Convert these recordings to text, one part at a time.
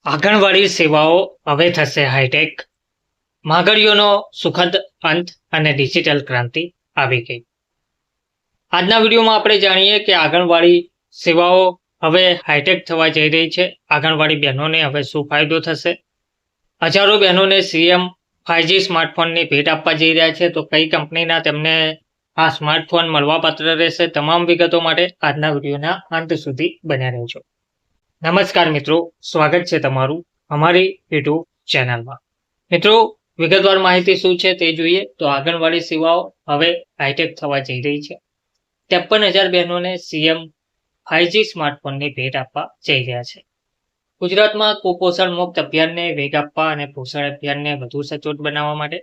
આંગણવાડી સેવાઓ હવે થશે હાઈટેક. માંગણીઓનો સુખદ અંત અને ડિજિટલ ક્રાંતિ આવી ગઈ. આજના વિડીયોમાં આપણે જાણીએ કે આંગણવાડી સેવાઓ હવે હાઈટેક થવા જઈ રહી છે. આંગણવાડી બહેનોને હવે શું ફાયદો થશે? હજારો બહેનોને સીએમ 5G સ્માર્ટફોનની ભેટ આપવા જઈ રહ્યા છે. તો કઈ કંપનીના તેમને આ સ્માર્ટફોન મળવાપાત્ર રહેશે? તમામ વિગતો માટે આજના વિડીયોના અંત સુધી બન્યા રહેજો. નમસ્કાર મિત્રો, સ્વાગત છે તમારું અમારી યુટ્યુબ ચેનલમાં. મિત્રો, વિગતવાર માહિતી શું છે તે જોઈએ તો આંગણવાડી સેવાઓ હવે હાઈટેક થવા જઈ રહી છે. 53,000 બહેનોને સીએમ 5G સ્માર્ટફોનની ભેટ આપવા જઈ રહ્યા છે. ગુજરાતમાં કુપોષણ મુક્ત અભિયાનને વેગ આપવા અને પોષણ અભિયાનને વધુ સચોટ બનાવવા માટે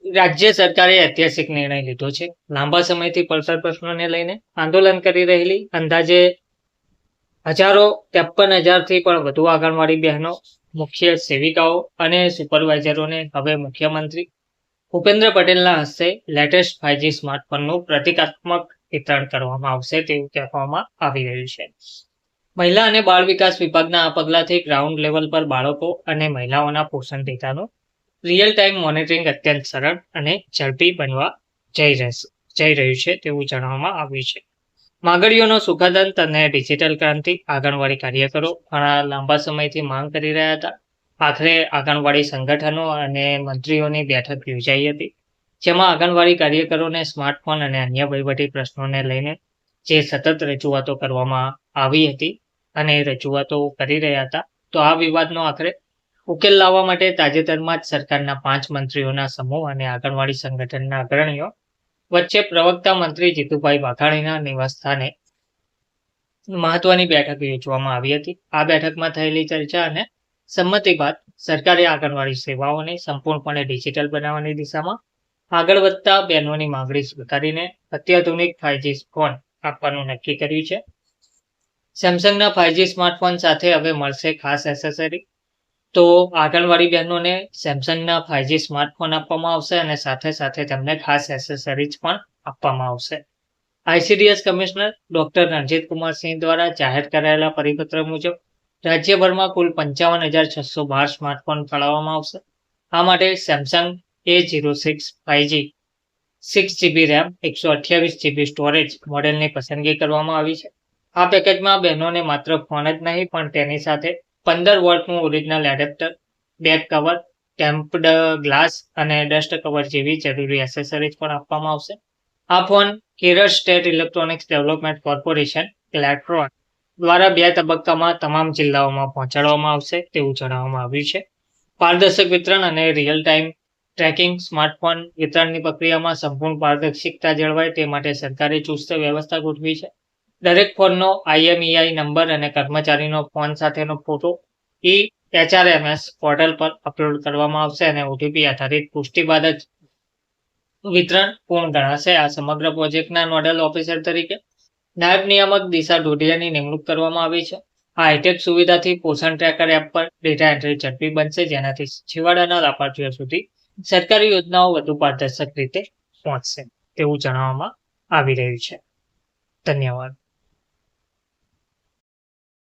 રાજ્ય સરકારે ઐતિહાસિક નિર્ણય લીધો છે. લાંબા સમયથી પડતર પ્રશ્નોને લઈને આંદોલન કરી રહેલી અંદાજે 53,000 થી પણ વધુ આંગણવાડી બહેનો, મુખ્ય સેવિકાઓ અને સુપરવાઇઝરોને હવે મુખ્યમંત્રી ભૂપેન્દ્ર પટેલના હસ્તે લેટેસ્ટ 5G સ્માર્ટફોનનું પ્રતિકાત્મક વિતરણ કરવામાં આવશે તેવું કહેવામાં આવી રહ્યું છે. મહિલા અને બાળ વિકાસ વિભાગના આ પગલાંથી ગ્રાઉન્ડ લેવલ પર બાળકો અને મહિલાઓના પોષણ ડેટાનું રિયલ ટાઈમ મોનિટરિંગ અત્યંત સરળ અને ઝડપી બનવા જઈ રહ્યું છે તેવું જણાવવામાં આવ્યું છે. માંગણીઓનો સુખદ અંત અને ડિજિટલ ક્રાંતિ. આંગણવાડી કાર્યકરો ઘણા લાંબા સમયથી માંગ કરી રહ્યા હતા. આખરે આંગણવાડી સંગઠનો અને મંત્રીઓની બેઠક યોજાઈ હતી, જેમાં આંગણવાડી કાર્યકરોને સ્માર્ટફોન અને અન્ય વહીવટી પ્રશ્નોને લઈને જે સતત રજૂઆતો કરવામાં આવી હતી અને રજૂઆતો કરી રહ્યા હતા, તો આ વિવાદનો આખરે ઉકેલ લાવવા માટે તાજેતરમાં જ સરકારના 5 મંત્રીઓના સમૂહ અને આંગણવાડી સંગઠનના અગ્રણીઓ વચ્ચે પ્રવક્તા મંત્રી જીતુભાઈ વાઘાણીના નિવાસસ્થાને મહત્વની બેઠક યોજવામાં આવી હતી. આ બેઠકમાં થયેલી ચર્ચા અને સંમતિ બાદ સરકારે આંગણવાડી સેવાઓને સંપૂર્ણપણે ડિજિટલ બનાવવાની દિશામાં આગળ વધતા બહેનોની માંગણી સ્વીકારીને અત્યાધુનિક 5G ફોન આપવાનું નક્કી કર્યું છે. સેમસંગના 5G સ્માર્ટફોન સાથે હવે મળશે ખાસ એસેસરી. તો આંગણવાડી બહેનોને સેમસંગના 5G સ્માર્ટફોન આપવામાં આવશે અને સાથે સાથે તેમને ખાસ એસેસરીઝ પણ આપવામાં આવશે. ICDS commissioner doctor Ranjit Kumar Singh દ્વારા જાહેર કરાયેલા પરિપત્ર મુજબ રાજ્યભરમાં કુલ 55,612 સ્માર્ટફોન ફાળવવામાં આવશે. આ માટે Samsung A06 5G 6GB RAM 128GB storage મોડેલની પસંદગી કરવામાં આવી છે. આ પેકેજમાં બહેનોને માત્ર ફોન જ નહીં પણ તેની સાથે 15 વોટનું original adapter, back cover, tempered glass અને ડસ્ટ કવર જેવી જરૂરી એસેસરીઝ પણ આપવામાં આવશે. આ phone Kerala state electronics development corporation Keltron દ્વારા 2 તબક્કામાં તમામ જિલ્લાઓમાં પહોંચાડવામાં આવશે તેવું જણાવવામાં આવ્યું છે. પારદર્શક વિતરણ અને રિયલ ટાઈમ ટ્રેકિંગ. સ્માર્ટફોન વિતરણની પ્રક્રિયામાં સંપૂર્ણ પારદર્શિકતા જળવાય તે માટે સરકારે ચુસ્ત વ્યવસ્થા ગોઠવી છે. દરેક ફોનનો IMEI નંબર અને કર્મચારીનો ફોન સાથેનો ફોટો HRMS પોર્ટલ પર અપલોડ કરવામાં આવશે અને OTP આધારિત પુષ્ટિ બાદ જ વિતરણ પૂર્ણ ગણાશે. આ સમગ્ર પ્રોજેક્ટના નોડલ ઓફિસર તરીકે નાયબ નિયામક દિશા ઢોડિયાની નિમણૂક કરવામાં આવી છે. આ હાઈટેક સુવિધાથી પોષણ ટ્રેકર એપ પર ડેટા એન્ટ્રી ઝડપી બનશે, જેનાથી છેવાડાના લાભાર્થીઓ સુધી સરકારી યોજનાઓ વધુ પારદર્શક રીતે પહોંચશે તેવું જણાવવામાં આવી રહ્યું છે. ધન્યવાદ.